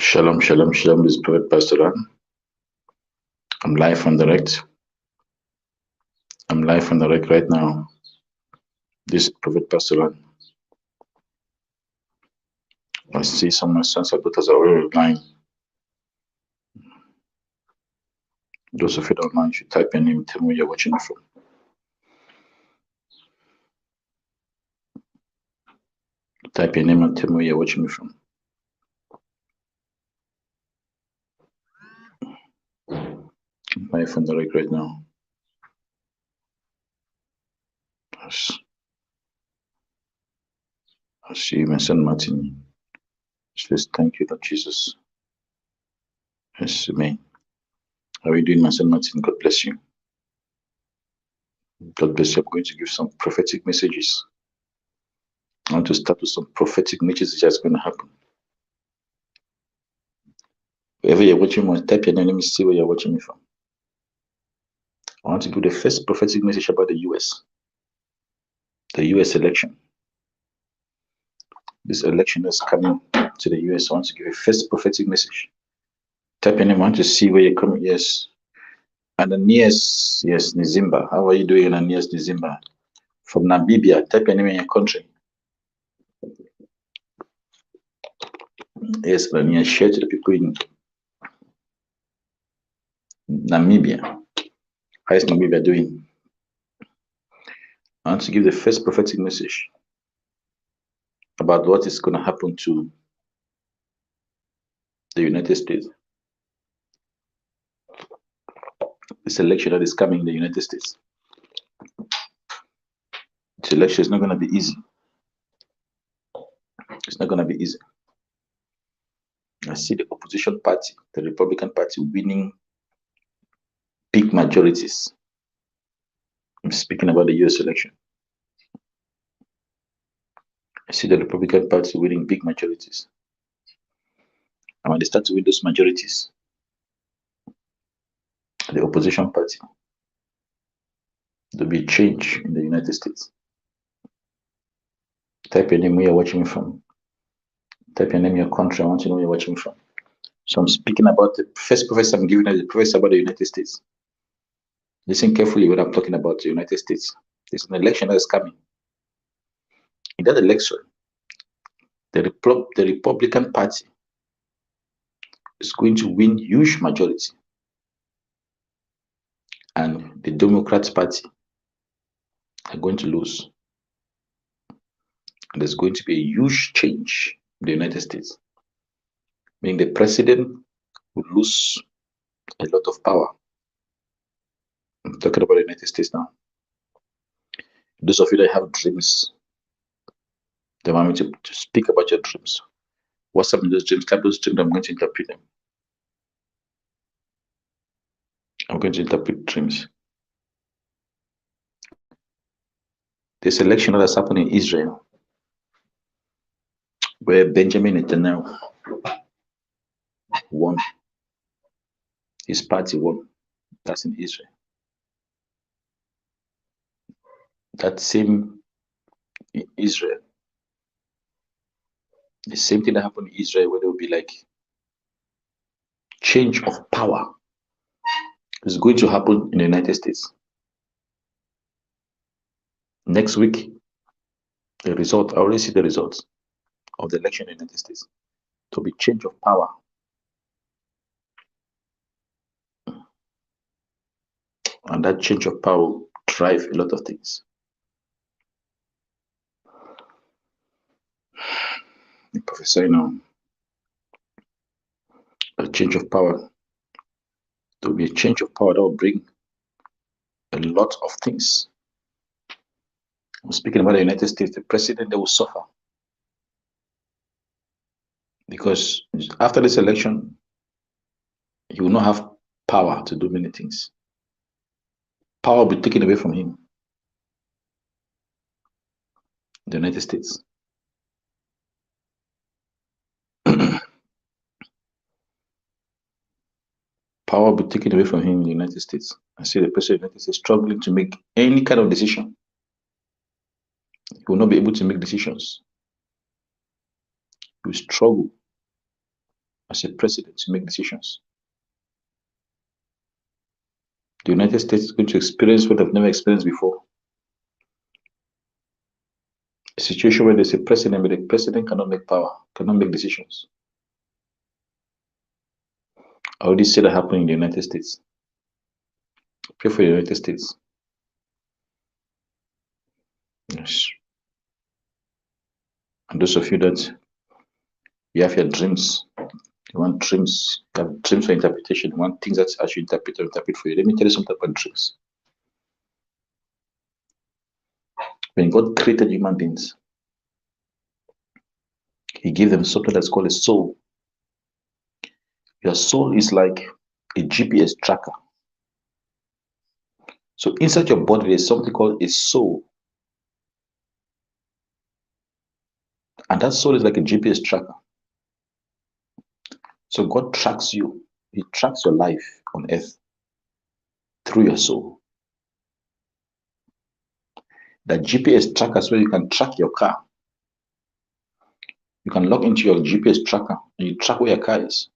Shalom, shalom, shalom. This is Prophet Pastor Ran. I'm live on direct. I'm live on direct right now. This is Prophet Pastor Ran. I see some of my sons and daughters are already online. Those of you that online, you should type your name, tell me where you're watching it from. Type your name and tell me where you're watching me from. I'm live on direct right now. Yes. I see my son Martin. He says, thank you, Lord Jesus. Yes, amen. How are you doing, my son Martin? God bless you. God bless you. I'm going to give some prophetic messages. I want to start with some prophetic messages that's going to happen. Wherever you're watching me, type your name. Let me see where you're watching me from. I want to give the first prophetic message about the US election. This election that's coming to the US. I want to give a first prophetic message. Type your name. I want to see where you're coming. Yes. Ananias, yes, Nizimba. How are you doing, Ananias Nizimba? From Namibia. Type your name in your country. Yes, Ananias. Share to the people in Namibia. How is Namibia doing? I want to give the first prophetic message about what is going to happen to the United States. This election that is coming in the United States. This election is not going to be easy. It's not going to be easy. I see the opposition party, the Republican Party, winning big majorities. I'm speaking about the US election. I see the Republican Party winning big majorities. And when they start to win those majorities, the opposition party, there'll be a change in the United States. Type your name where you're watching me from. Type your name, your country. I want to know where you're watching me from. So I'm speaking about the first prophecy I'm giving is the prophecy about the United States. Listen carefully when I'm talking about the United States. There's an election that is coming. In that election, the Republican Party is going to win huge majority, and the Democrat Party are going to lose. And there's going to be a huge change in the United States, meaning the president will lose a lot of power. I'm talking about the United States now. Those of you that have dreams, they want me to speak about your dreams. What's up in those dreams? Type those dreams, I'm going to interpret them. I'm going to interpret dreams. This election that's happening in Israel, where Benjamin Netanyahu won, his party won. That's in Israel. That same in Israel, the same thing that happened in Israel, where there will be like change of power, is going to happen in the United States. Next week, the result, I already see the results of the election in the United States. To be change of power. And that change of power will drive a lot of things. The prophesy now. A change of power. There will be a change of power that will bring a lot of things. I'm speaking about the United States, the president, they will suffer. Because after this election, he will not have power to do many things. Power will be taken away from him. The United States. Power will be taken away from him in the United States. I see the president of the United States struggling to make any kind of decision. He will not be able to make decisions. He will struggle as a president to make decisions. The United States is going to experience what they've never experienced before. A situation where there's a president, but the president cannot make decisions. I already see that happening in the United States. Pray for the United States. Yes. And those of you that you have your dreams, you want dreams, you have dreams for interpretation, you want things that I should interpret for you. Let me tell you something about dreams. When God created human beings, He gave them something that's called a soul. Your soul is like a GPS tracker. So inside your body, there's something called a soul. And that soul is like a GPS tracker. So God tracks you. He tracks your life on earth through your soul. That GPS tracker is where you can track your car. You can log into your GPS tracker and you track where your car is.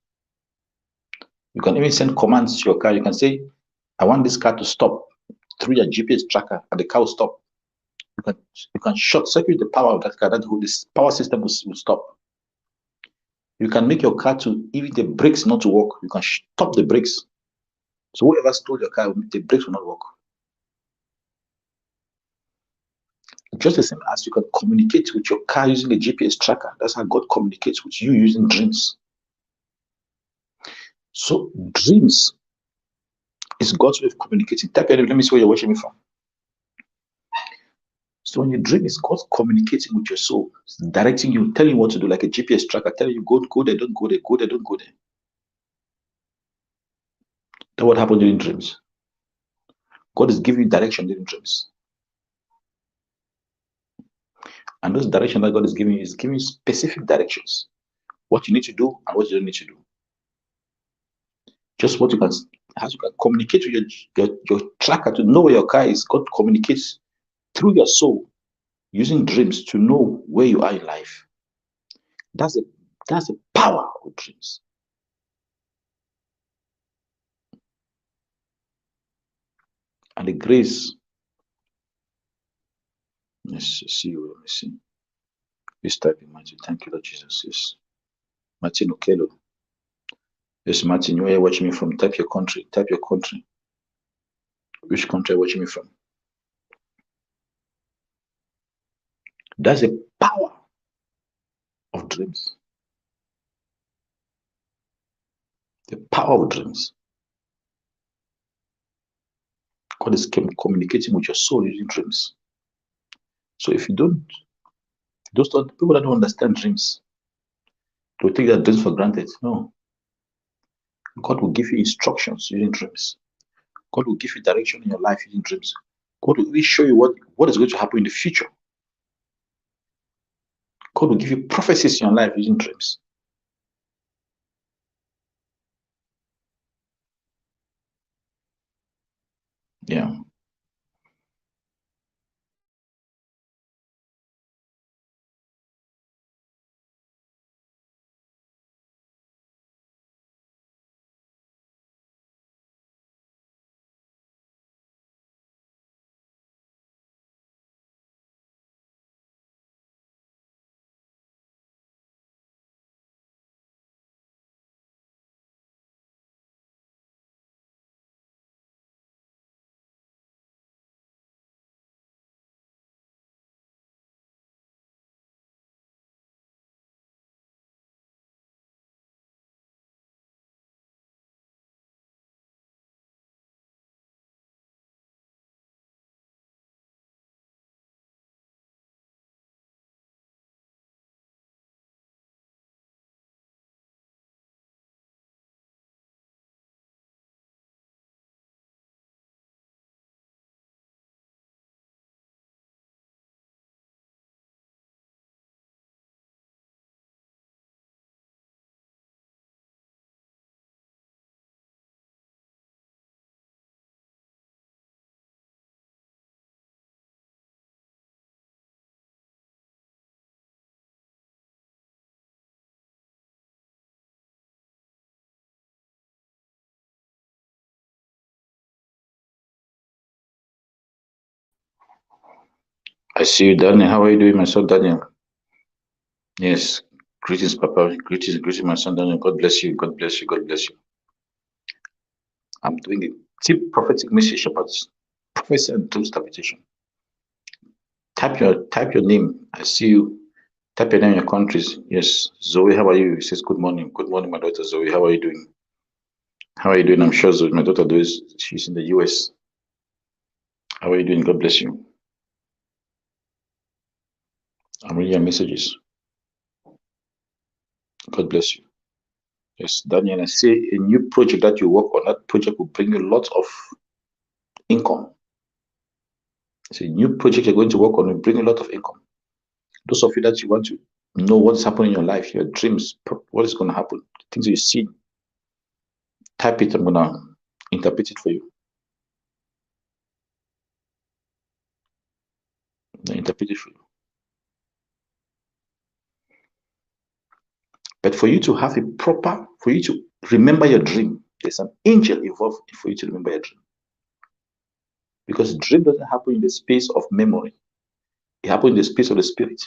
You can even send commands to your car. You can say, I want this car to stop through your GPS tracker, and the car will stop. You can short circuit the power of that car, that this power system will stop. You can make your car to, even the brakes not to work, you can stop the brakes. So whoever stole your car, the brakes will not work. Just the same as you can communicate with your car using a GPS tracker. That's how God communicates with you using dreams. So dreams is God's way of communicating. Type your name, let me see where you're watching me from. So when you dream, it's God communicating with your soul, directing you, telling you what to do, like a GPS tracker, telling you go there, don't go there, go there, don't go there. That's what happens during dreams. God is giving you direction during dreams. And those directions that God is giving you is giving you specific directions. What you need to do and what you don't need to do. Just what you can, as you can communicate with your tracker to know where your car is. God communicates through your soul using dreams to know where you are in life. That's the power of dreams. And the grace. Let's see. Let me see. This type in Matthew. Thank you, Lord Jesus. Yes. Martin Okelo. Yes, Martin, you are watching me from. Type your country. Type your country. Which country are you watching me from? That's the power of dreams. The power of dreams. God is communicating with your soul using dreams. So if you don't, those people that don't understand dreams, they'll take their dreams for granted. No. God will give you instructions using dreams. God will give you direction in your life using dreams. God will show you what is going to happen in the future. God will give you prophecies in your life using dreams. Yeah. I see you, Daniel. How are you doing, my son, Daniel? Yes. Greetings, Papa. Greetings, my son, Daniel. God bless you. God bless you. God bless you. I'm doing it. See, prophetic message about prophecy and truth interpretation. Type your name. I see you. Type your name in your countries. Yes. Zoe, how are you? He says, good morning. Good morning, my daughter Zoe. How are you doing? How are you doing? I'm sure Zoe, my daughter does. She's in the US. How are you doing? God bless you. I'm reading your messages. God bless you. Yes, Daniel, I say a new project that you work on, that project will bring you lots of income. It's a new project you're going to work on will bring a lot of income. Those of you that you want to know what's happening in your life, your dreams, what is going to happen, things you see, type it. I'm going to interpret it for you. Interpret it for you. But for you to have for you to remember your dream, there's an angel involved for you to remember your dream. Because dream doesn't happen in the space of memory. It happens in the space of the spirit.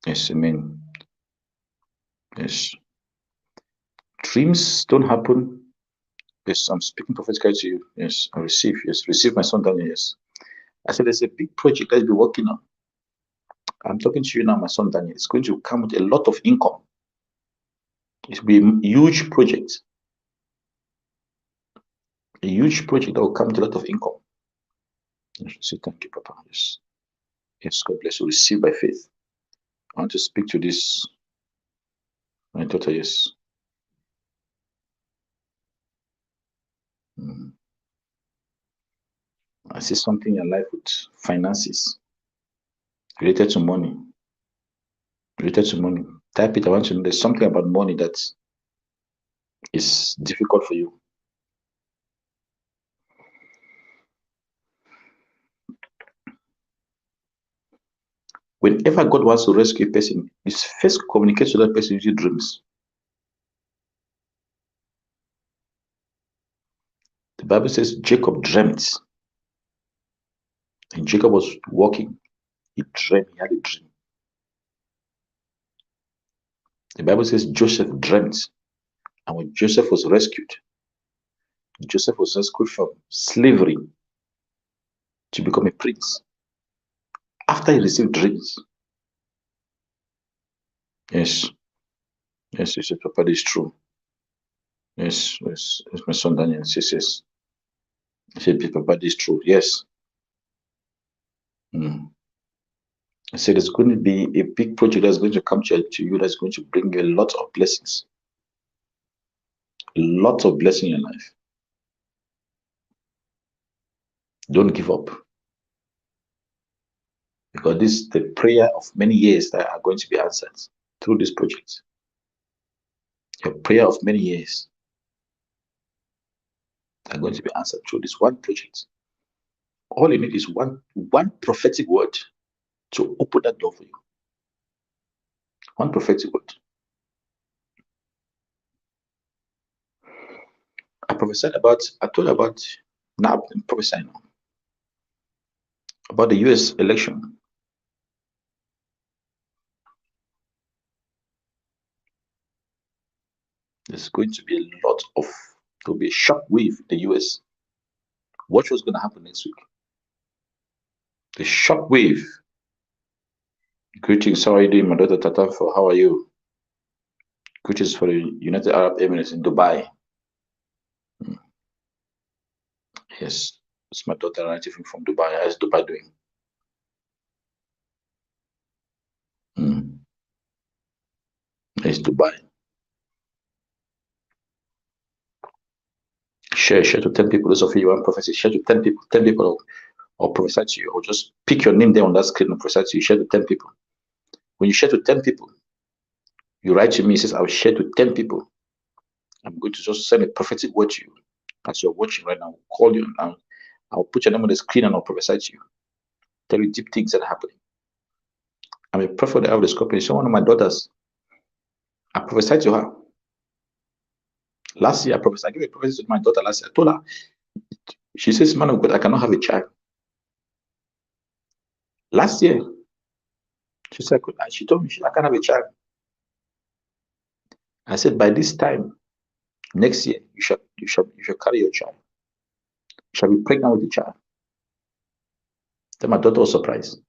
Yes, amen. Yes. Dreams don't happen. Yes, I'm speaking prophetically to you. Yes, I receive. Yes, receive my son Daniel. Yes. I said there's a big project that you'll be working on. I'm talking to you now, my son Daniel. It's going to come with a lot of income. It will be a huge project. A huge project that will come with a lot of income. I should say thank you, Papa. Yes. Yes, God bless you. Receive by faith. I want to speak to this, my daughter. Yes. I see something in your life with finances related to money. Related to money. Type it. I want to know there's something about money that is difficult for you. Whenever God wants to rescue a person, He first communicates to that person using dreams. The Bible says Jacob dreamt. And Jacob was walking. He dreamt. He had a dream. The Bible says Joseph dreamt. And when Joseph was rescued from slavery to become a prince. After he received dreams. Yes. Yes, yes, Papa, this is true. Yes, yes, yes, my son Daniel. Yes, yes. I said, Papa, this is true. Yes. I said, there's going to be a big project that's going to come to you that's going to bring you a lot of blessings. A lot of blessing in your life. Don't give up. Because this is the prayer of many years that are going to be answered through this project. Your prayer of many years are going to be answered through this one project. All you need is one prophetic word to open that door for you. One prophetic word. I told about, now I'm prophesying now, about the US election. There's going to be there'll be a shock wave in the US. Watch what's going to happen next week. The shock wave. Greetings, how are you doing, my daughter Tatanfo? How are you? Greetings for the United Arab Emirates in Dubai. Yes, it's my daughter relative from Dubai. How's Dubai doing? It's Dubai. Share to 10 people. Those of you who want prophecy, share to 10 people. 10 people or prophesy to you, or just pick your name there on that screen and prophesy to you. Share to 10 people. When you share to 10 people, you write to me, it says, I'll share to 10 people. I'm going to just send a prophetic word to you. As you're watching right now, I'll call you and I'll put your name on the screen and I'll prophesy to you. Tell you deep things that are happening. I'm a prophet of the scorpion. So one of my daughters, I prophesied to her. Last year, I gave a prophecy to my daughter last year. I told her, she says, man of God, I cannot have a child. Last year, she said, she told me I can't have a child. I said, by this time next year, you should carry your child. You shall be pregnant with the child. Then my daughter was surprised.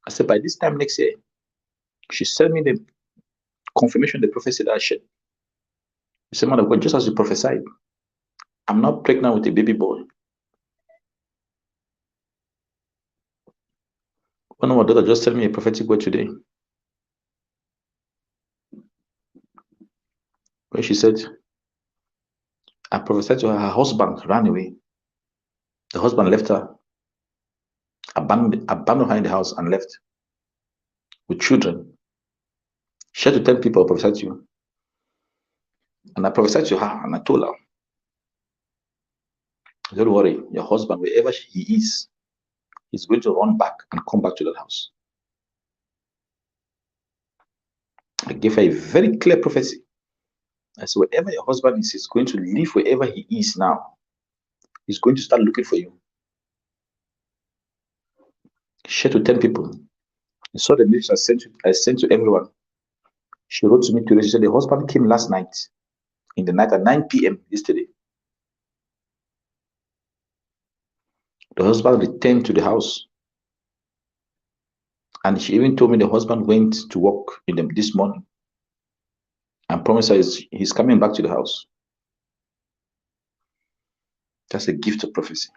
I said, by this time next year, she sent me the confirmation of the prophecy that I shared. She said, man of God, just as you prophesied, I'm not pregnant with a baby boy. One of my daughter just told me a prophetic word today. When she said, I prophesied to her husband ran away. The husband left her, abandoned her in the house and left with children. She had to tell people I prophesied to you. And I prophesied to her and I told her, don't worry, your husband, wherever he is, he's going to run back and come back to that house. I gave her a very clear prophecy. I said, wherever your husband is, he's going to leave wherever he is now. He's going to start looking for you. Share to 10 people. I saw the message I sent to everyone. She wrote to me today. She said the husband came last night, in the night at 9 p.m. yesterday. The husband returned to the house. And she even told me the husband went to work this morning and promised her he's coming back to the house. That's a gift of prophecy.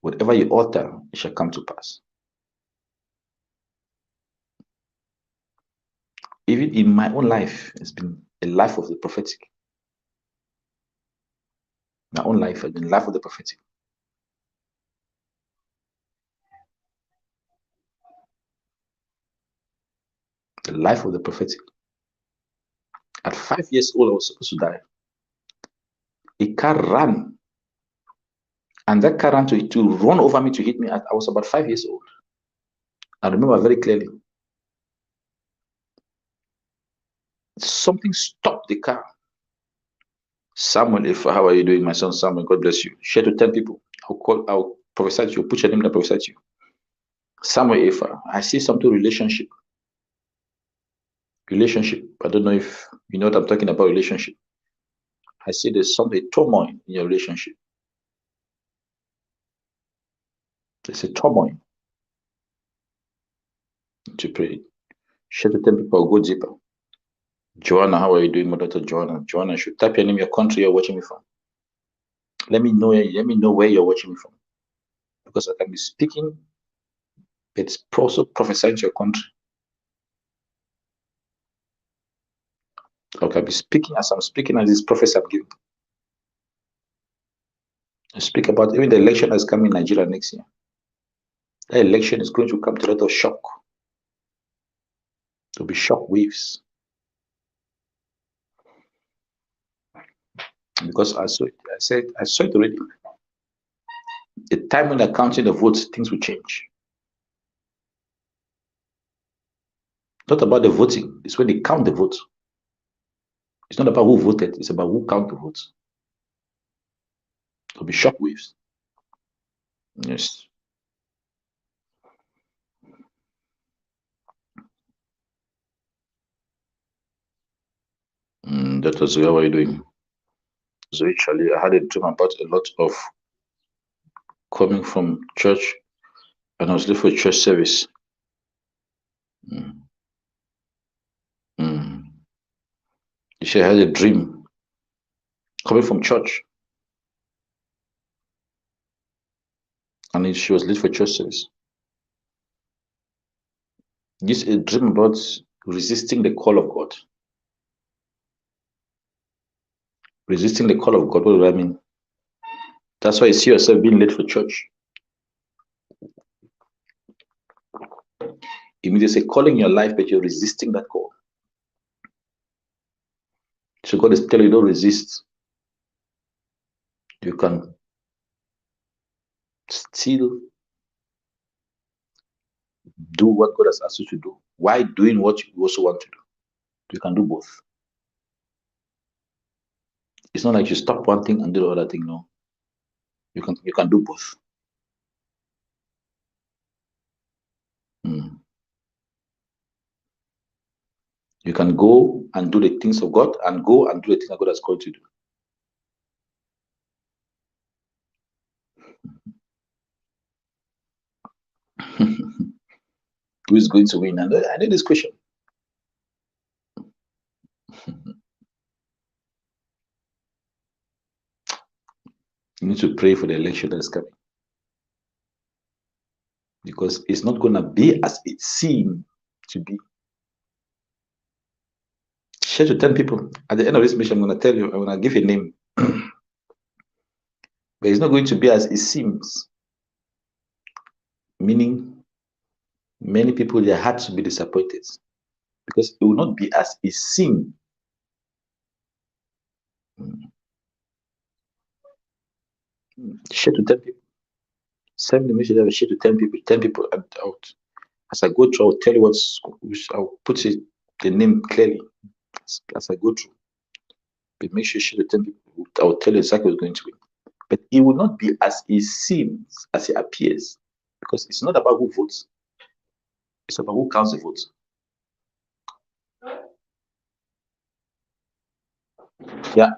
Whatever you utter, it shall come to pass. Even in my own life, it's been a life of the prophetic. My own life has been life of the prophetic. The life of the prophetic. At 5 years old, I was supposed to die. A car ran, and that car ran to run over me to hit me. I was about 5 years old. I remember very clearly. Something stopped the car. Samuel, how are you doing, my son Samuel? God bless you. Share to 10 people. I'll prophesy to you. Put your name that prophesy to you. Samuel, Ifa, I see something relationship. Relationship. I don't know if you know what I'm talking about. Relationship. I see there's something turmoil in your relationship. There's a turmoil. To pray. Share to 10 people. I'll go deeper. Joanna, how are you doing, my daughter Joanna? Joanna, you should type your name, your country you're watching me from. Let me know where you're watching me from. Because I can be speaking, but it's also prophesying to your country. I can be speaking as I'm speaking as this prophecy I'm giving. I speak about even the election that's coming in Nigeria next year. That election is going to come to a lot of shock. There'll be shock waves. Because I saw it already. The time when they're counting the votes, things will change. Not about the voting, it's when they count the votes. It's not about who voted, it's about who count the votes. There'll be shock waves. Yes. Dr. Zoe, how are you doing? Zoe Charlie, I had a dream about a lot of coming from church, and I was looking for a church service. She had a dream coming from church, and she was late for church service. This is a dream about resisting the call of God. Resisting the call of God, what do I mean? That's why you see yourself being late for church. It means there's a calling in your life, but you're resisting that call. So God is telling you, don't resist. You can still do what God has asked you to do while doing what you also want to do. You can do both. It's not like you stop one thing and do the other thing. No. You can do both. You can go and do the things of God and go and do the things that God has called you to do. Who is going to win? And I need this question. You need to pray for the election that is coming. Because it's not going to be as it seemed to be. Share to 10 people. At the end of this mission, I'm going to tell you, I'm going to give a name. But it's not going to be as it seems. Meaning, many people, their hearts will be disappointed. Because it will not be as it seemed. Share to 10 people. Send the message, share to 10 people. 10 people out. As I go through, I'll tell you what's, I'll put it, the name clearly as I go through. But make sure you share to 10 people. I'll tell you exactly what's going to win. But it will not be as it seems, as it appears. Because it's not about who votes. It's about who counts the votes. Yeah.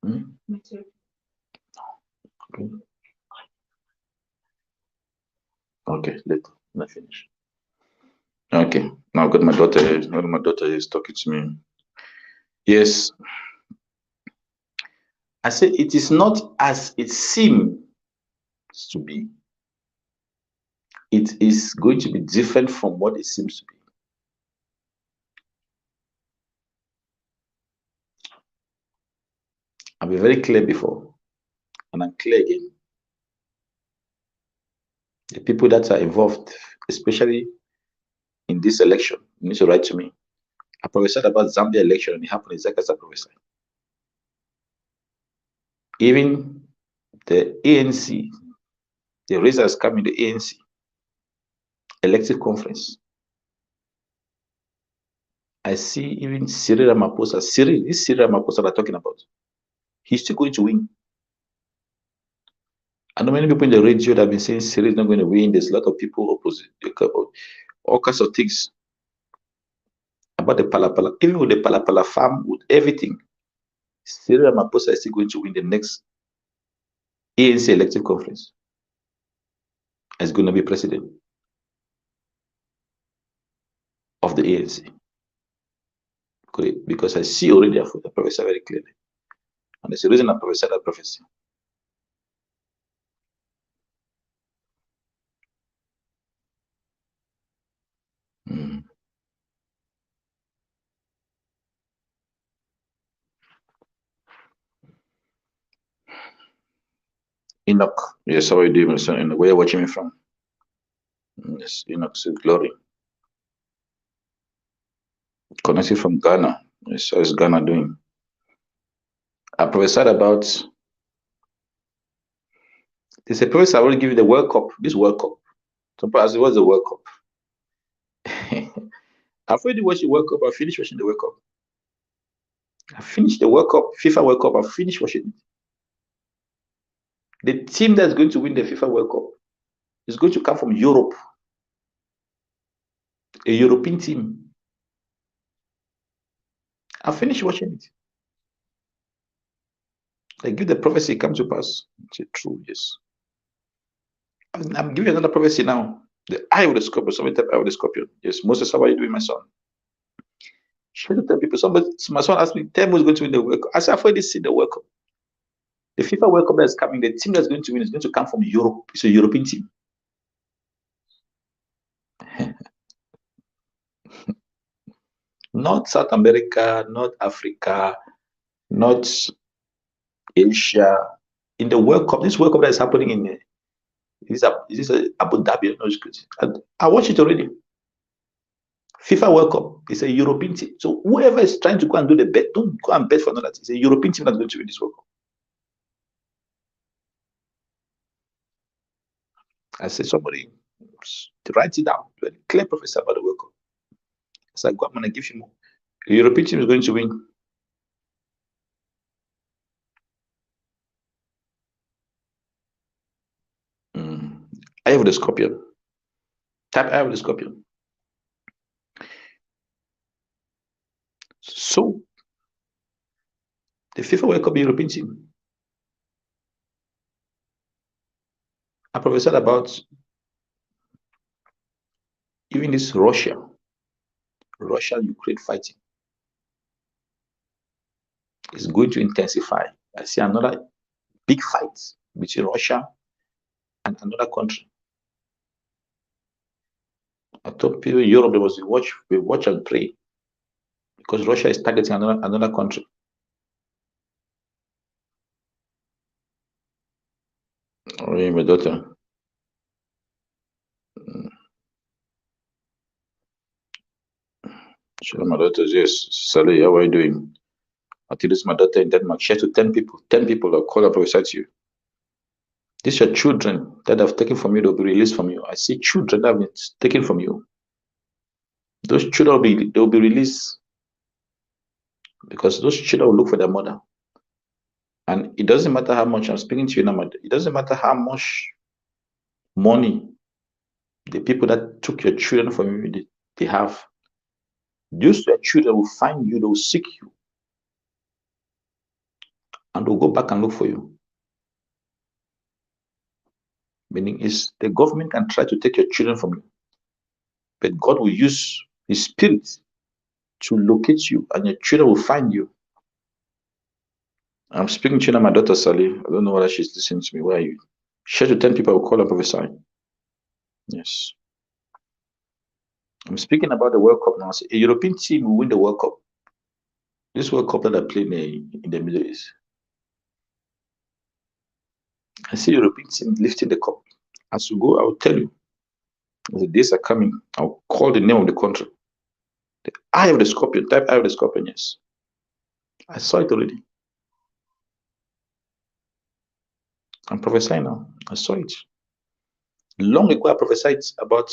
Hmm? Okay, let me finish. Okay, now I've got my daughter. Now my daughter is talking to me. Yes, I said it is not as it seems to be. It is going to be different from what it seems to be. I've been very clear before, and I'm clear again. The people that are involved, especially in this election, need to write to me. I prophesied about Zambia election, and it happened exactly as I prophesied. Even the ANC, the results coming, the ANC elective conference. I see even Cyril Ramaphosa. This Cyril Ramaphosa they're talking about. He's still going to win. I know many people in the radio that have been saying Cyril is not going to win. There's a lot of people opposite, all kinds of things about the Palapala. Even with the Palapala farm, with everything, Cyril Ramaphosa is still going to win the next ANC elective conference. Is going to be president of the ANC. Because I see already the professor very clearly. And there's a reason I prophesied that prophecy. Mm. Enoch, yes, how are you doing, son? Where are you watching me from? Yes, Enoch says glory. Connected from Ghana. Yes, how is Ghana doing? I prophesied about. There's a prophecy I will give you the World Cup. This World Cup. Some people ask, what's the World Cup? I've already watched the World Cup. I finished watching the World Cup. I finished the World Cup, FIFA World Cup. I finished watching it. The team that's going to win the FIFA World Cup is going to come from Europe. A European team. I finished watching it. I give the prophecy come to pass. It's true, yes. I'm giving another prophecy now. The eye of the scorpion. Somebody type eye of the scorpion. Yes, Moses, how are you doing, my son? Try to tell people. My son asked me, tell me who's going to win the World Cup. I said, I've already seen the World Cup. The FIFA World Cup that's coming, the team that's going to win is going to come from Europe. It's a European team. Not South America, not Africa, not Asia. In the World Cup, this World Cup that is happening in is this Abu Dhabi? I watched it already. FIFA World Cup is a European team. So whoever is trying to go and do the bet, don't go and bet for another team. It's a European team that's going to win this World Cup. I said, somebody write it down. Clear professor about the World Cup. It's like, I'm going to give you more. The European team is going to win. I have the scorpion. Type I have the scorpion. So the FIFA World Cup European team. I prophesied about even this Russia-Ukraine fighting is going to intensify. I see another big fight between Russia and another country. I told people in Europe they must watch and pray because Russia is targeting another country. Oh, yeah, my daughter. Sure, my daughter, yes. Sally, how are you doing? I think this is my daughter in Denmark. Share to 10 people. 10 people are called up beside you. These are children that have taken from you, they'll be released from you. I see children that have been taken from you. Those children they'll be released because those children will look for their mother. And it doesn't matter how much I'm speaking to you now, it doesn't matter how much money the people that took your children from you they have. Those children will find you, they'll seek you, and they'll go back and look for you. Meaning is the government can try to take your children from you, but God will use His Spirit to locate you, and your children will find you. I'm speaking to you now, my daughter Sally. I don't know whether she's listening to me. Where are you? Share to 10 people, I will call and prophesy. Yes. I'm speaking about the World Cup now. A European team will win the World Cup. This World Cup that are playing in the Middle East. I see European team lifting the cup. As you go, I will tell you. As the days are coming, I'll call the name of the country. The Eye of the Scorpion. Type Eye of the Scorpion, yes. I saw it already. I'm prophesying now. I saw it. Long ago, I prophesied about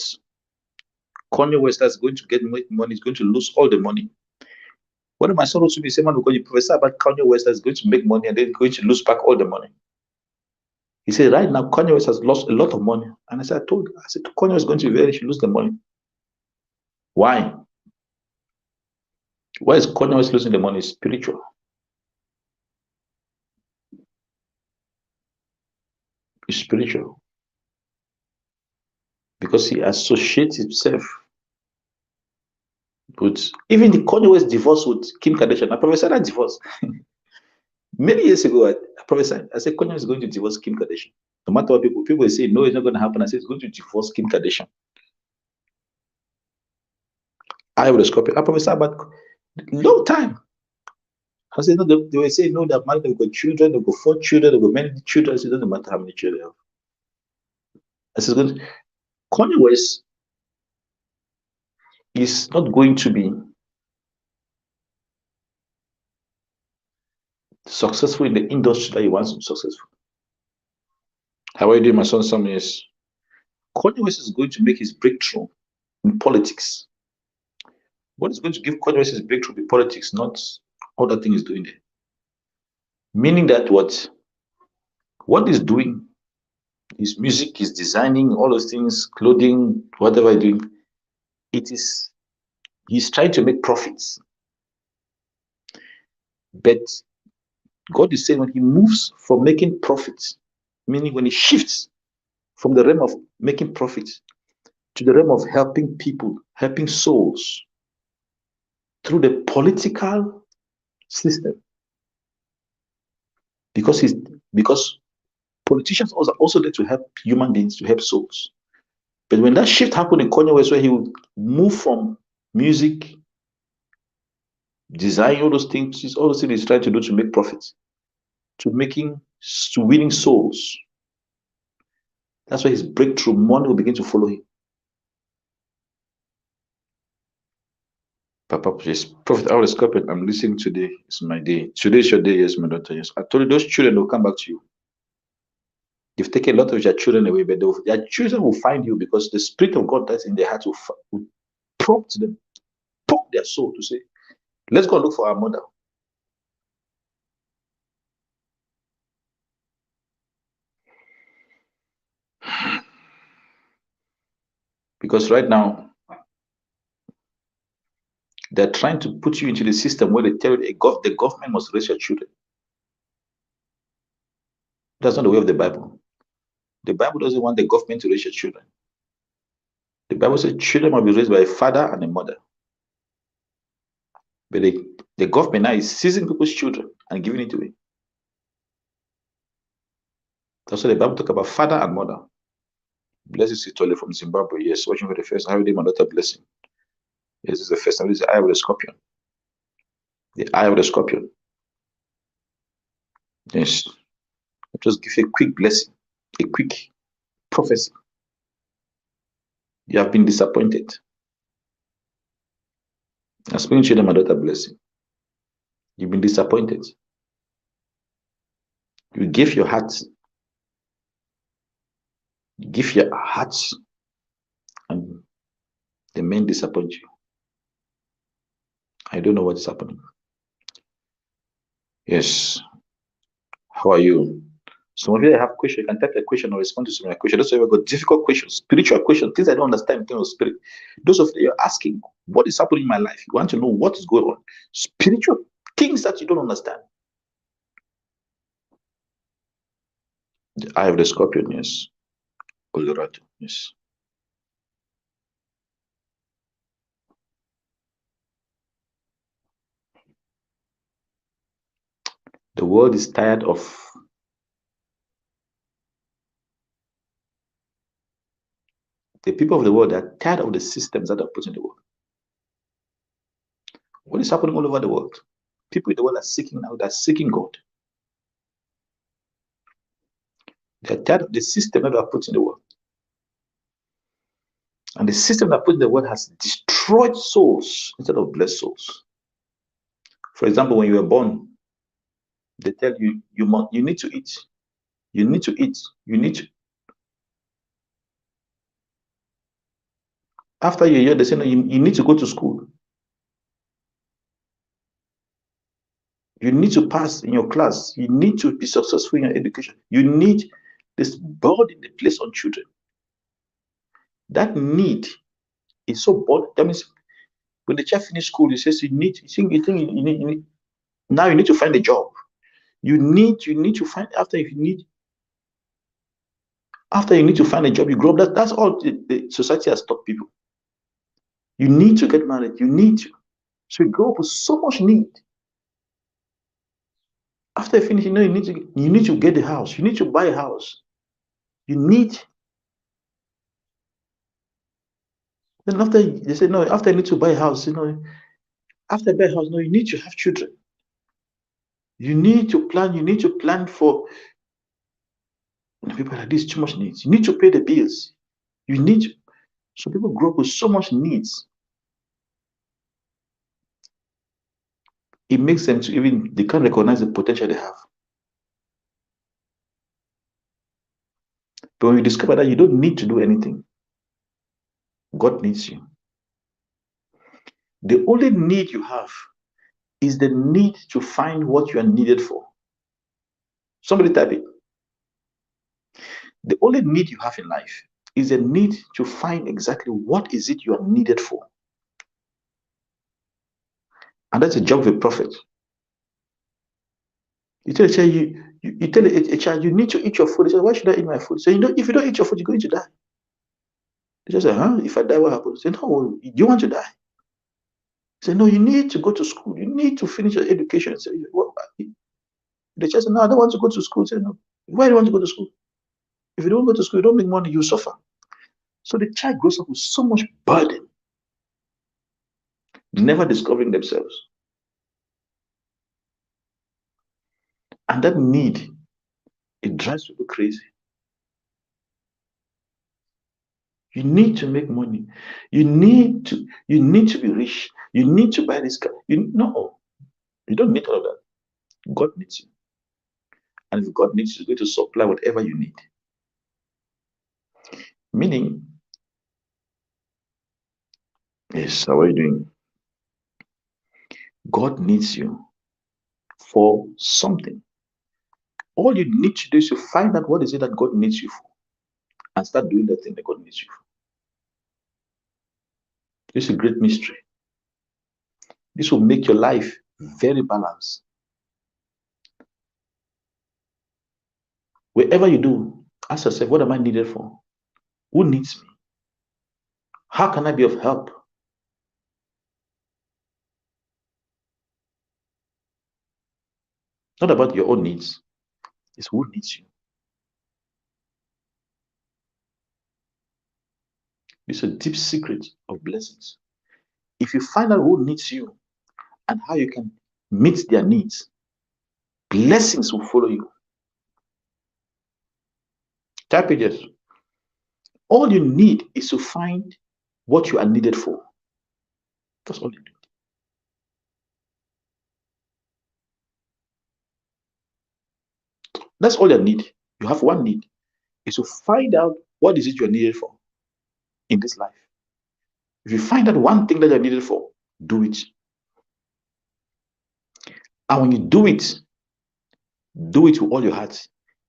Kanye West that's going to get money, is going to lose all the money. One of my sons to be saying, man, because you prophesy about Kanye West that's going to make money and then going to lose back all the money. He said, right now, Kanye West has lost a lot of money. And I said, Kanye West is going to be very, lose the money. Why? Why is Kanye West losing the money? It's spiritual. It's spiritual. Because he associates himself with, even the Kanye West divorce with Kim Kardashian. I prophesied that divorce. Many years ago, I prophesied. I said, Kanye is going to divorce Kim Kardashian. No matter what people say, no, it's not going to happen. I said, it's going to divorce Kim Kardashian. I will Scorpion. I prophesied about long time. I said, no, they were saying, no, they're married, they've got children, they've got 4 children, they've got many children. I said, it doesn't matter how many children they have. I said, Kanye West is not going to be successful in the industry that he wants to be successful. How are you doing, my son? Some years. Kanye West is going to make his breakthrough in politics. What is going to give Kanye West his breakthrough in politics, not other things he's doing there. Meaning that what he's doing, his music, his designing, all those things, clothing, whatever he's doing, he's trying to make profits. But God is saying when he moves from making profits, meaning when he shifts from the realm of making profits to the realm of helping people, helping souls through the political system. Because politicians are also there to help human beings, to help souls. But when that shift happened in Kanye West, where he would move from music, design, all those things he's trying to do to make profits, to winning souls. That's why his breakthrough money will begin to follow him. Papa, yes, Prophet Our Scorpion, I'm listening today. It's my day. Today is your day, yes, my daughter. Yes. I told you those children will come back to you. You've taken a lot of your children away, but their children will find you because the Spirit of God that's in their heart will prompt them, poke their soul to say, let's go look for our mother. Because right now, They're trying to put you into the system where they tell you the government must raise your children. That's not the way of the Bible. The Bible doesn't want the government to raise your children. The Bible says children must be raised by a father and a mother. But the government now is seizing people's children and giving it away. That's what the Bible talk about, father and mother. Blessings Sitole from Zimbabwe. Yes, watching for the first. How are you doing, my daughter? Blessing. Yes, this is the first time. This is the eye of the scorpion. The eye of the scorpion. Yes. I'll just give you a quick blessing, a quick prophecy. You have been disappointed. I'm speaking to you, my daughter. Blessing. You've been disappointed. You gave your heart. You give your heart, and the men disappoint you. I don't know what is happening. Yes. How are you? Some of you have questions. You can type a question or respond to some of your questions. Those of you have got difficult questions, spiritual questions, things I don't understand in terms of spirit. Those of you are asking, what is happening in my life? You want to know what is going on. Spiritual things that you don't understand. The eye of the scorpion, yes. Olorado, yes. The world is tired of the people of the world are tired of the systems that are put in the world. What is happening all over the world? People in the world are seeking now, they're seeking God. They're tired of the system that are put in the world. And the system that put in the world has destroyed souls instead of blessed souls. For example, when you were born, they tell you you need to eat. You need to eat. You need to. After a year, they say no, you need to go to school. You need to pass in your class. You need to be successful in your education. You need this burden they place on children. That need is so bold. That means when the child finishes school, he says you need. You need. Now you need to find a job. You need to find after you need to find a job. You grow up. That's all the society has taught people. You need to get married. You need to. So you grow up with so much need. After you finish, you need to get a house. You need to buy a house. You need. Then after they say no, after you need to buy a house, after buy a house, no, you need to have children. You need to plan. You need to plan for people like this. Too much needs. You need to pay the bills. You need to. So people grow up with so much needs. It makes them to they can't recognize the potential they have. But when you discover that you don't need to do anything, God needs you. The only need you have is the need to find what you are needed for. Somebody type it. The only need you have in life is a need to find exactly what is it you are needed for. And that's the job of a prophet. You tell a child, you tell a child, you need to eat your food. They say, why should I eat my food? So if you don't eat your food, you're going to die. They just say, huh? If I die, what happens? Say, no, you want to die. Say, no, you need to go to school. You need to finish your education. Say, what? The child say, no, I don't want to go to school. Say, no, why do you want to go to school? If you don't go to school, you don't make money, you suffer. So the child grows up with so much burden, never discovering themselves. And that need, it drives people crazy. You need to make money. You need to be rich. You need to buy this car. You don't need all of that. God needs you. And if God needs you, He's going to supply whatever you need. Meaning, yes, how are you doing? God needs you for something. All you need to do is to find out what is it that God needs you for and start doing the thing that God needs you for. It's a great mystery. This will make your life very balanced. Wherever you do, ask yourself, what am I needed for? Who needs me? How can I be of help? Not about your own needs. It's who needs you. It's a deep secret of blessings. If you find out who needs you and how you can meet their needs, blessings will follow you. Type it yes. All you need is to find what you are needed for. That's all you need. That's all you need. You have one need, is to find out what is it you're needed for in this life. If you find out one thing that you're needed for, do it. And when you do it with all your heart.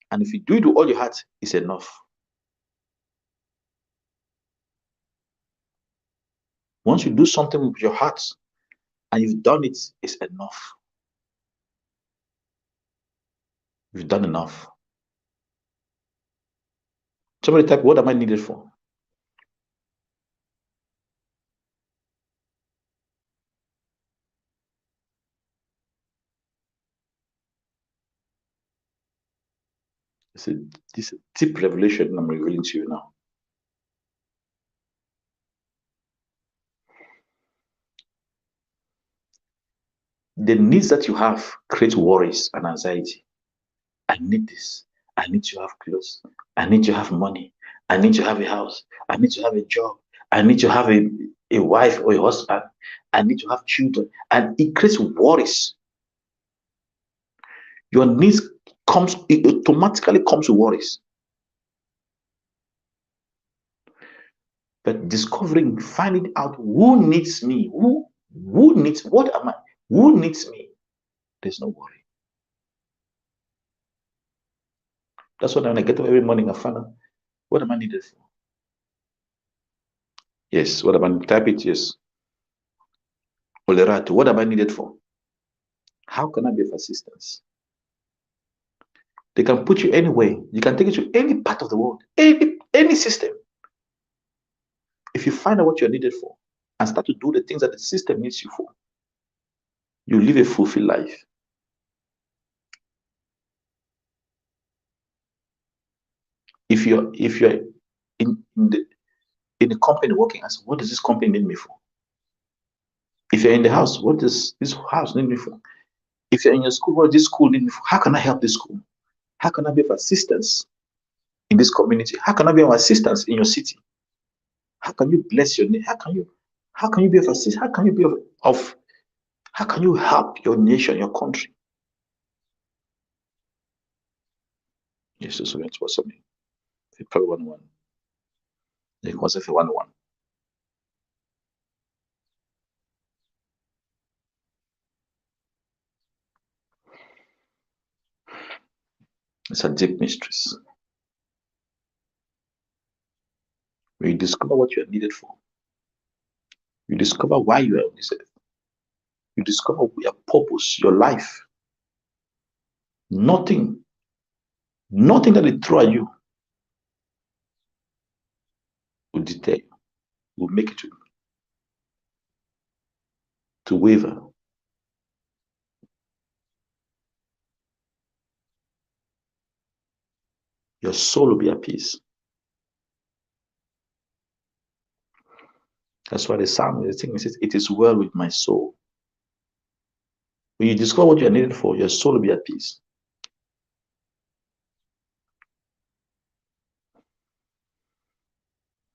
And if you do it with all your heart, it's enough. Once you do something with your heart and you've done it, it's enough. You've done enough. Somebody type, what am I needed for? This is a deep revelation I'm revealing to you now. The needs that you have create worries and anxiety. I need this. I need to have clothes. I need to have money. I need to have a house. I need to have a job. I need to have a wife or a husband. I need to have children. And it creates worries. Your needs it automatically comes with worries. But discovering, finding out who needs me, who needs, what am I, who needs me, there's no worry. That's what when I get up every morning, I find out, what am I needed for? Yes, what am I, type it, yes. Olerato, what am I needed for? How can I be of assistance? They can put you anywhere. You can take it to any part of the world, any system. If you find out what you're needed for and start to do the things that the system needs you for, you live a fulfilled life. If you're in the company working, as what does this company need me for? If you're in the house, what does this house need me for? If you're in your school, what does this school need me for? How can I help this school? How can I be of assistance in this community? How can I be of assistance in your city? How can you bless your name? How can you be of assistance? How can you be how can you help your nation, your country? Yes, so that's what's something. Probably 1-1. It was if 1-1. It's a deep mystery. When you discover what you are needed for, you discover why you are on this earth. You discover your purpose, your life. Nothing that they throw at you will deter you, will make it to waver. Your soul will be at peace. That's why the thing says, it is well with my soul. When you discover what you are needed for, your soul will be at peace.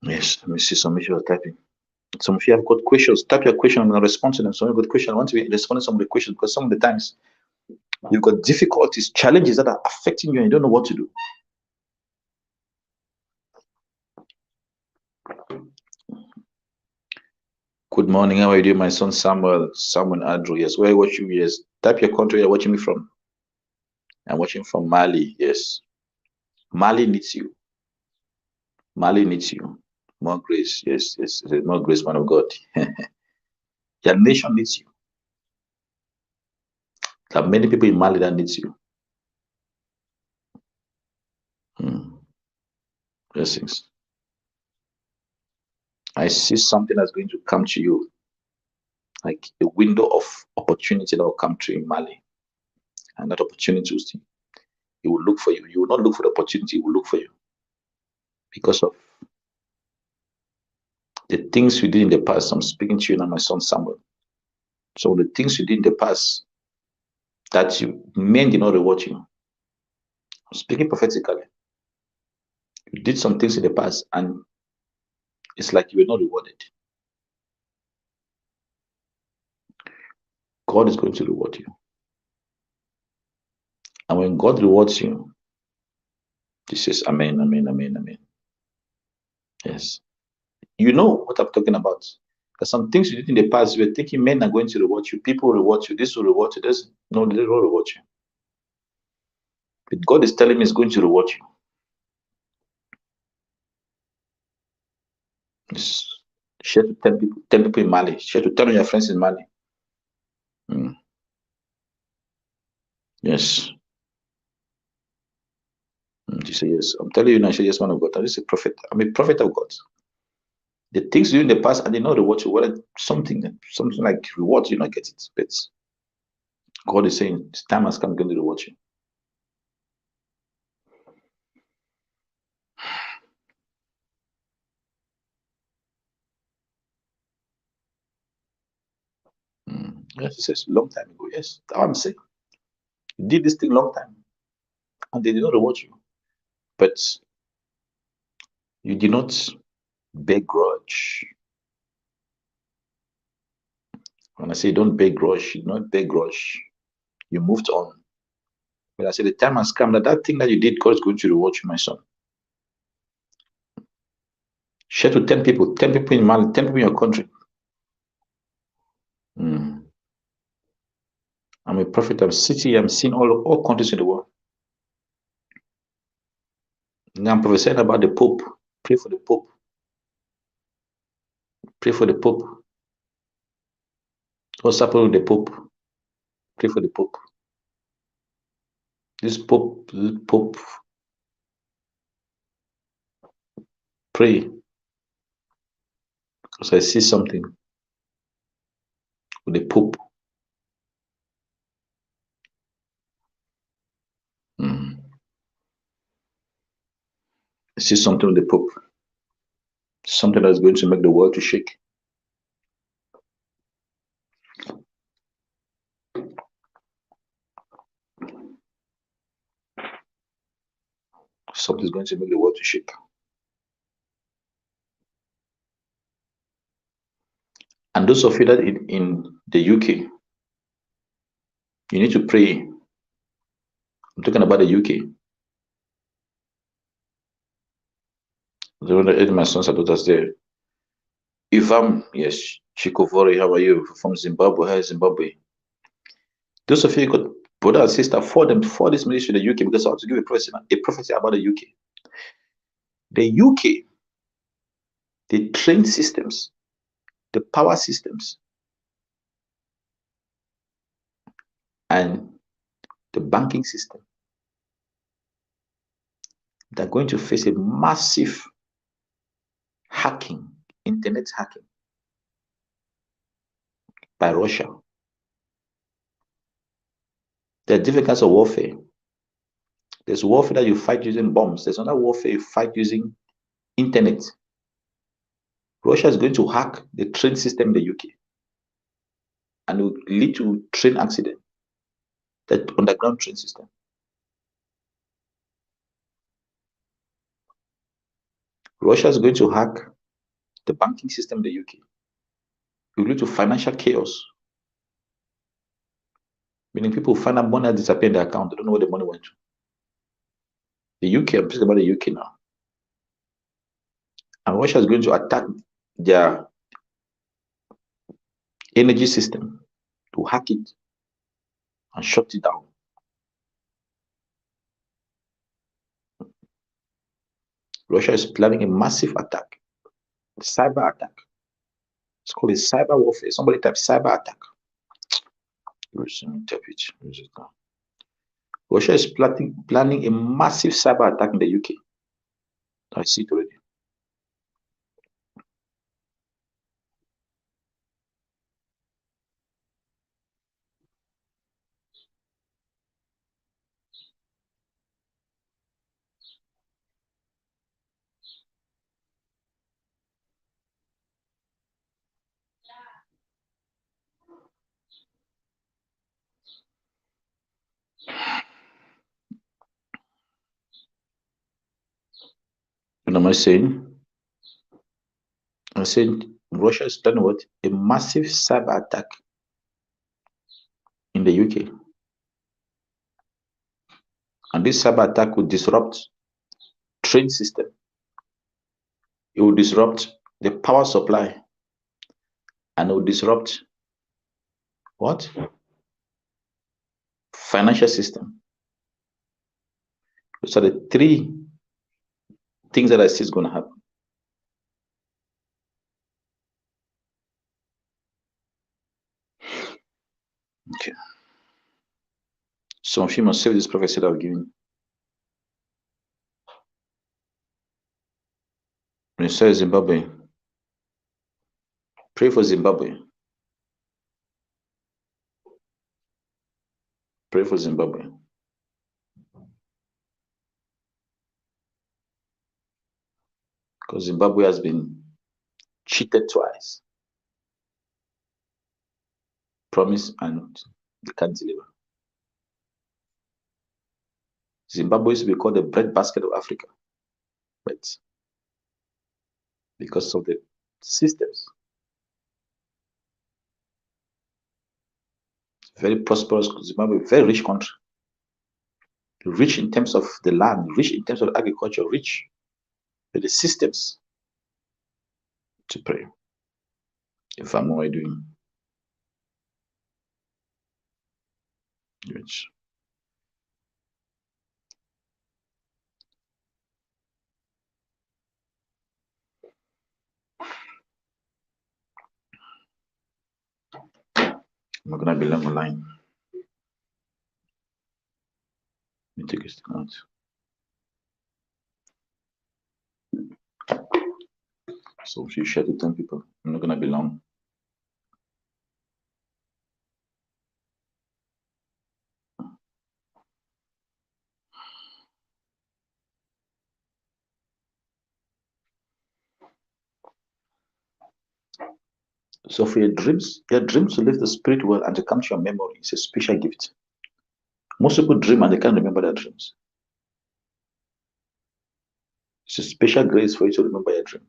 Yes, let me see some of you are typing. Some of you have got questions. Type your question, I'm going to respond to them. Some of you have got questions. I want to respond to some of the questions because some of the times you've got difficulties, challenges that are affecting you and you don't know what to do. Good morning. How are you doing, my son Samuel Andrew? Yes. Where are you watching me? Yes. Type your country you're watching me from. I'm watching from Mali. Yes. Mali needs you. Mali needs you. More grace. Yes. More grace, man of God. Your nation needs you. There are many people in Mali that needs you. Blessings. I see something that's going to come to you, like a window of opportunity that will come to you in Mali. And that opportunity it will look for you. You will not look for the opportunity, it will look for you. Because of the things you did in the past. I'm speaking to you now, my son Samuel. So the things you did in the past that men did not reward you. I'm speaking prophetically. You did some things in the past and it's like you were not rewarded. God is going to reward you. And when God rewards you, this is amen, amen, amen, amen. Yes. You know what I'm talking about. There's some things you did in the past, you were thinking men are going to reward you, people will reward you, this will reward you, this. No, they don't reward you. But God is telling me He's going to reward you. Yes. Share to 10 people in Mali. Share to 10 of your friends in Mali. Yes. She said, yes. I'm telling you now, she yes, man of God. I'm just a prophet. I'm a prophet of God. The things you do in the past, I did not reward you. Well, something like reward, you not get it. But God is saying, this time has come, I'm going to reward you. Yes, he says, long time ago. Yes, that's what I'm saying. You did this thing long time, and they did not reward you. But you did not begrudge. When I say don't begrudge, you don't begrudge. You moved on. But I say the time has come that thing that you did, God is going to reward you, my son. Share to 10 people in Mali, 10 people in your country. I'm a prophet. I'm sitting, I'm seeing all countries in the world. Now I'm prophesying about the Pope. Pray for the Pope. Pray for the Pope. What's happening with the Pope? Pray for the Pope. This Pope, pray. Because I see something with the Pope. I see something with the Pope. Something that's going to make the world to shake. Something's going to make the world to shake. And those of you that in the UK, you need to pray. I'm talking about the UK. My sons and daughters there. Ivam, yes, Chikovori, how are you? From Zimbabwe, hi Zimbabwe. Those of you got brother and sister, for this ministry in the UK, because I want to give a prophecy about the UK. The UK, the train systems, the power systems, and the banking system, they're going to face a massive hacking, internet hacking by Russia. There are different kinds of warfare. There's warfare that you fight using bombs. There's another warfare you fight using internet. Russia is going to hack the train system in the UK, and it will lead to train accident, that underground train system. Russia is going to hack the banking system in the UK. It will lead to financial chaos. Meaning people find out money has disappeared in their account. They don't know where the money went to. The UK, I'm talking about the UK now. And Russia is going to attack their energy system to hack it and shut it down. Russia is planning a massive attack, cyber attack. It's called a cyber warfare. Somebody type cyber attack. Tap it. Russia is planning a massive cyber attack in the UK. I see it already. What am I saying? I said Russia is planning what? A massive cyber attack in the UK. And this cyber attack will disrupt train system. It will disrupt the power supply. And it will disrupt what? Financial system. So the three things that I see is going to happen. Okay. Some of you must save this prophecy that I've given. When it says Zimbabwe, pray for Zimbabwe. Pray for Zimbabwe. Because Zimbabwe has been cheated twice. Promise and they can't deliver. Zimbabwe used to be called the breadbasket of Africa. But because of the systems, very prosperous Zimbabwe, very rich country. Rich in terms of the land, rich in terms of agriculture, rich with the systems to pray. If I'm what I'm doing, rich. I'm not gonna be long online. Let me take this out. So if you share to 10 people, I'm not gonna be long. So for your dreams to live the spirit world and to come to your memory is a special gift. Most people dream and they can't remember their dreams. It's a special grace for you to remember your dream.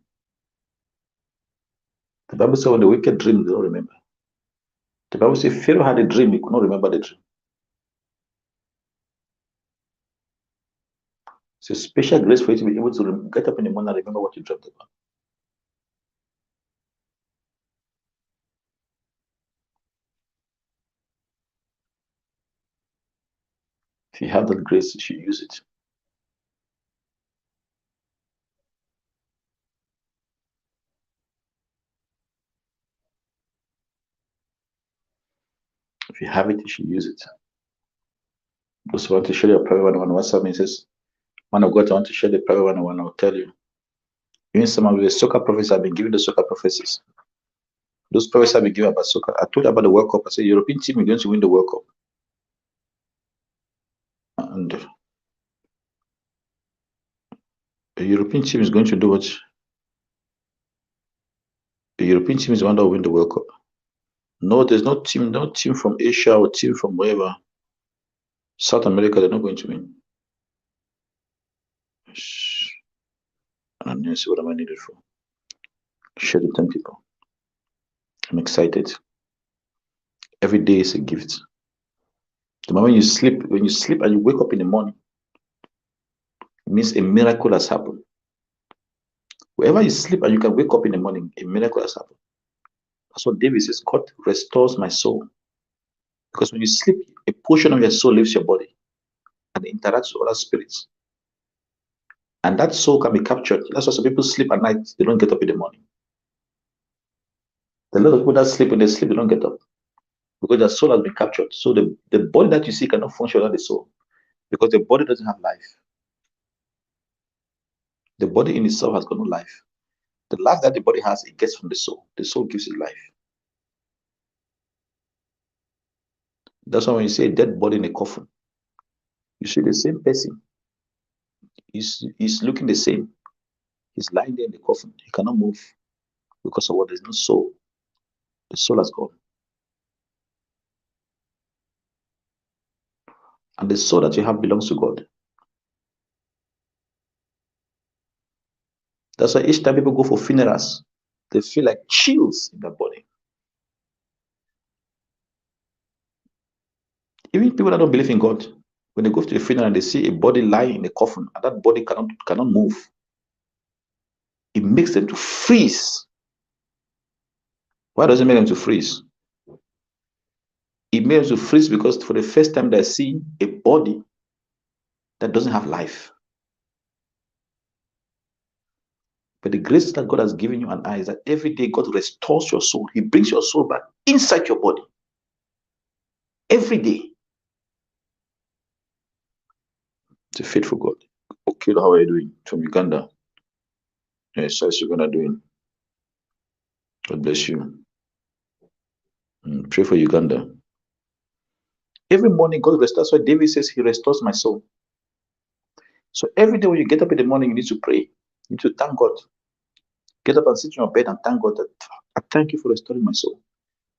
The Bible says when the wicked dream, they don't remember. The Bible says Pharaoh had a dream, he could not remember the dream. It's a special grace for you to be able to get up in the morning and remember what you dreamt about. If you have that grace, you should use it. If you have it, you should use it. Those who want to share your prayer one on WhatsApp, me says, man of God, I want to share the prayer one on one, I'll tell you. Even some of the soccer prophecies I've been giving the soccer prophecies. Those prophecies I've been giving about soccer. I told you about the World Cup. I said, European team is going to win the World Cup. And the European team is going to do what? The European team is the one that will win the World Cup. No, there's no team from Asia or team from wherever. South America, they're not going to win. And see what am I needed for? Share to 10 people. I'm excited. Every day is a gift. The moment when you sleep and you wake up in the morning, it means a miracle has happened. Wherever you sleep and you can wake up in the morning, a miracle has happened. That's what David says, God restores my soul. Because when you sleep, a portion of your soul leaves your body and interacts with other spirits. And that soul can be captured. That's why some people sleep at night, they don't get up in the morning. The lot of people that sleep, when they sleep, they don't get up. because the soul has been captured. So the body that you see cannot function without the soul, because the body doesn't have life. The body in itself has got no life. The life that the body has, it gets from the soul. The soul gives it life. That's why when you see a dead body in a coffin, you see the same person. He's looking the same. He's lying there in the coffin. He cannot move because of what? There's no soul. The soul has gone. And the soul that you have belongs to God. That's why each time people go for funerals, they feel like chills in their body. Even people that don't believe in God, when they go to a funeral and they see a body lying in a coffin, and that body cannot move, it makes them to freeze. Why does it make them to freeze? It makes them to freeze because for the first time they're seeing a body that doesn't have life. But the grace that God has given you and I is that every day God restores your soul. He brings your soul back inside your body. Every day. It's a faithful God. Okay, how are you doing? From Uganda. Yes, how's Uganda doing? God bless you. Pray for Uganda. Every morning, God restores. That's why David says, He restores my soul. So every day when you get up in the morning, you need to pray. You need to thank God. Get up and sit in your bed and thank God that I thank you for restoring my soul.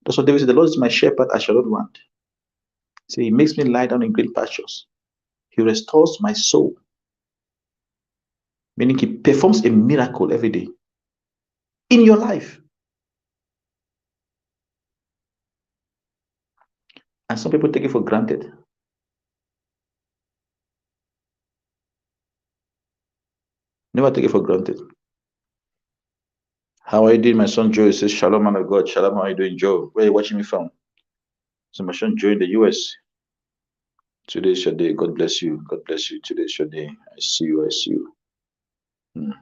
That's what David said, the Lord is my shepherd, I shall not want. So He makes me lie down in green pastures. He restores my soul. Meaning He performs a miracle every day in your life. And some people take it for granted. Never take it for granted. How are you doing? My son Joe says, Shalom, man of God. Shalom, how are you doing, Joe? Where are you watching me from? So my son Joe in the US. Today is your day. God bless you. God bless you. Today is your day. I see you. I see you.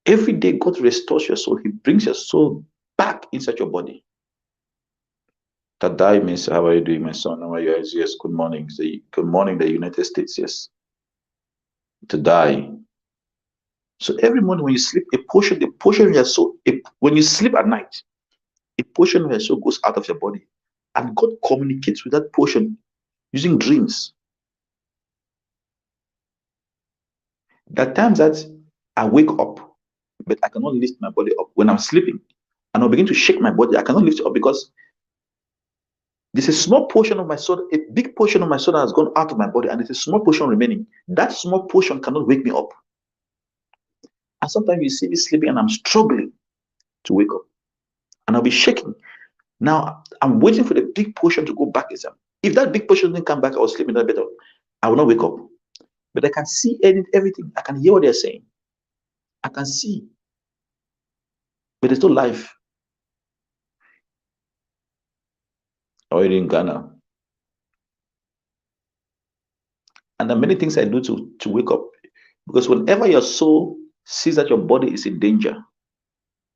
Every day, God restores your soul. He brings your soul back inside your body. Tadai means, how are you doing, my son? How are you? Yes, good morning. Good morning, the United States. Yes. Tadai. So every morning when you sleep, the portion of your soul, when you sleep at night, a portion of your soul goes out of your body. And God communicates with that portion using dreams. There are times that I wake up, but I cannot lift my body up. When I'm sleeping, and I'll begin to shake my body, I cannot lift it up because there's a small portion of my soul, a big portion of my soul that has gone out of my body, and there's a small portion remaining. That small portion cannot wake me up. And sometimes you see me sleeping and I'm struggling to wake up. And I'll be shaking. Now I'm waiting for the big portion to go back inside. If that big portion didn't come back, I was sleeping that better. I will not wake up. But I can see everything. I can hear what they're saying. I can see. But there's no life. Already in Ghana. And there are many things I do to wake up. Because whenever your soul sees that your body is in danger,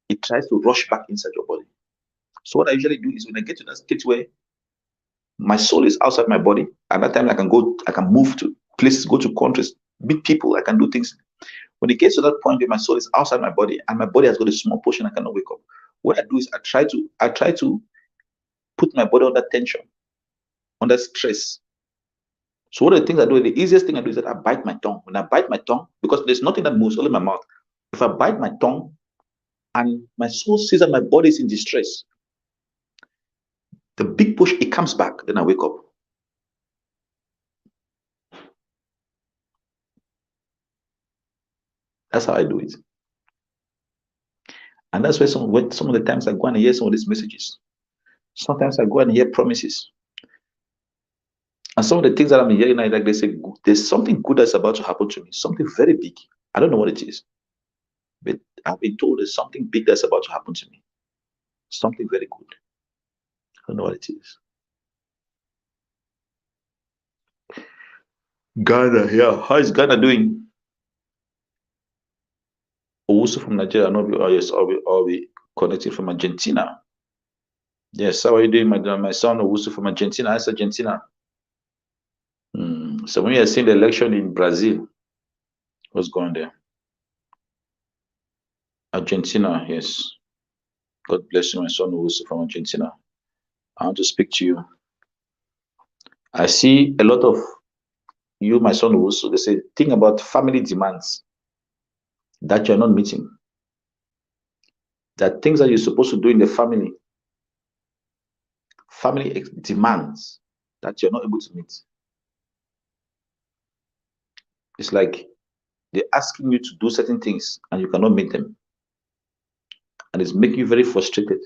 it tries to rush back inside your body. So what I usually do is when I get to that state where my soul is outside my body, at that time I can move to places, go to countries, meet people, I can do things. When it gets to that point where my soul is outside my body and my body has got a small portion, I cannot wake up. What I do is I try to put my body under tension, under stress. So one of the things I do, the easiest thing I do is that I bite my tongue. When I bite my tongue, because there's nothing that moves, only my mouth. If I bite my tongue and my soul sees that my body is in distress, the big push, it comes back, then I wake up. That's how I do it. And that's why some of the times I go and hear some of these messages. Sometimes I go and hear promises. And some of the things that I'm hearing now, like they say, there's something good that's about to happen to me, something very big. I don't know what it is. But I've been told there's something big that's about to happen to me. Something very good. I don't know what it is. Ghana, yeah. How is Ghana doing? Also from Nigeria, yes, I'll be connecting from Argentina. Yes, how are you doing, my son Owusu from Argentina? That's Argentina. So when you are seeing the election in Brazil, what's going there? Argentina, yes. God bless you, my son Owusu from Argentina. I want to speak to you. I see a lot of you, my son Owusu. They say, think about family demands that you're not meeting. There are things that you're supposed to do in the family demands that you're not able to meet. It's like they're asking you to do certain things and you cannot meet them. And it's making you very frustrated.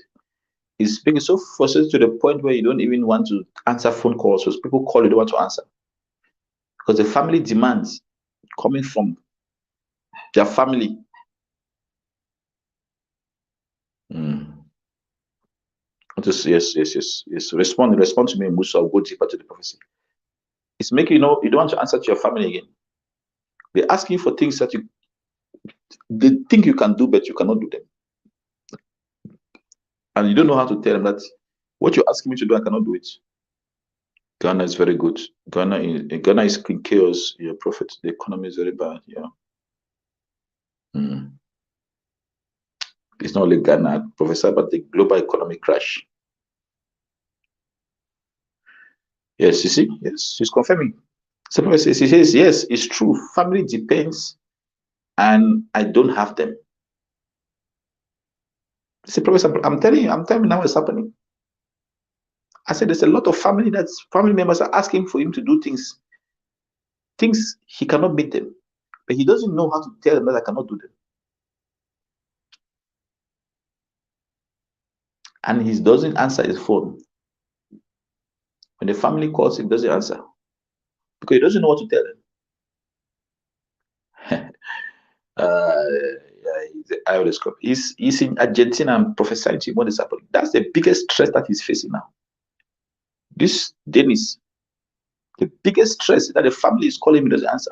It's making you so frustrated to the point where you don't even want to answer phone calls. So people call you, don't want to answer. Because the family demands coming from their family. Yes. Respond to me, Musa. I'll go deeper to the prophecy. It's making you know you don't want to answer to your family again. They're asking you for things that they think you can do, but you cannot do them. And you don't know how to tell them that what you're asking me to do, I cannot do it. Ghana is very good. Ghana is in chaos. Your prophet, the economy is very bad. Yeah. It's not only Ghana, Professor, but the global economic crash. Yes, you see? Yes, she's confirming. So Professor, she says, yes, it's true. Family depends, and I don't have them. See, Professor, I'm telling you now what's happening. I said there's a lot of family members are asking for him to do things he cannot meet them, but he doesn't know how to tell them that I cannot do them. And he doesn't answer his phone. When the family calls, he doesn't answer because he doesn't know what to tell them. He's in Argentina and prophesying to him what is happening. That's the biggest stress that he's facing now. This Dennis, the biggest stress that the family is calling him, he doesn't answer.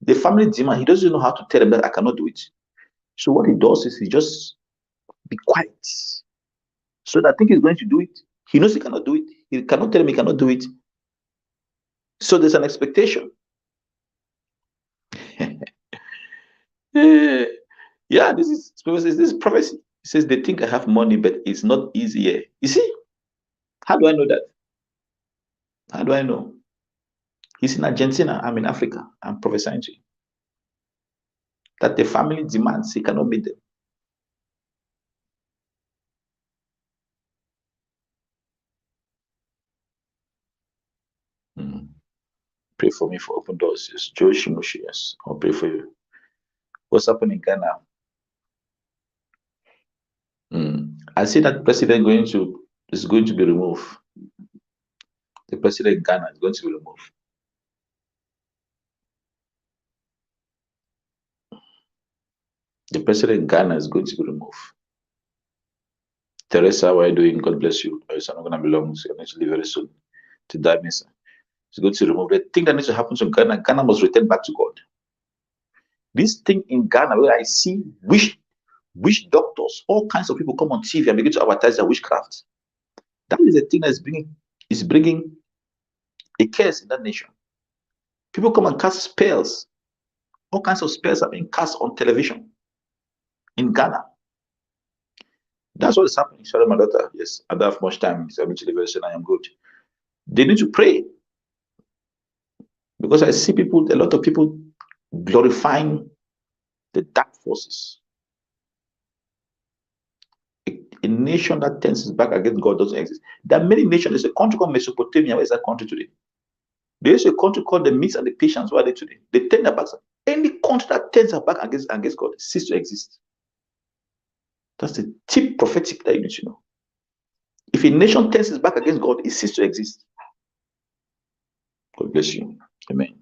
The family demand, he doesn't know how to tell them that I cannot do it. So what he does is he just be quiet. So that I think he's going to do it. He knows he cannot do it. He cannot tell him he cannot do it. So there's an expectation. Yeah, this is prophecy. He says they think I have money, but it's not easy here. You see? How do I know that? How do I know? He's in Argentina. I'm in Africa. I'm prophesying to you that the family demands he cannot meet them. Pray for me for open doors. Yes, Joe Shimushi. Yes, I'll pray for you. What's happening in Ghana? I see that president is going to be removed. The president in Ghana is going to be removed. The president in Ghana is going to be removed. Teresa, how are you doing? God bless you. You're not going to be long. So you're going to leave very soon to die, Mesa. It's going to remove the thing that needs to happen to Ghana. Ghana must return back to God. This thing in Ghana, where I see witch doctors, all kinds of people come on TV and begin to advertise their witchcraft. That is the thing that is bringing a curse in that nation. People come and cast spells. All kinds of spells are being cast on television in Ghana. That's what is happening. Sorry, my daughter. Yes, I don't have much time. It's eventually very soon. I am good. They need to pray. Because I see a lot of people glorifying the dark forces. A nation that turns its back against God doesn't exist. There are many nations. There's a country called Mesopotamia. Where is that country today? There's a country called the Medes and the Persians. Where are they today? They turn their backs. Any country that turns their back against God ceases to exist. That's the tip prophetic that you need to know. If a nation turns its back against God, it ceases to exist. God bless you. Amen.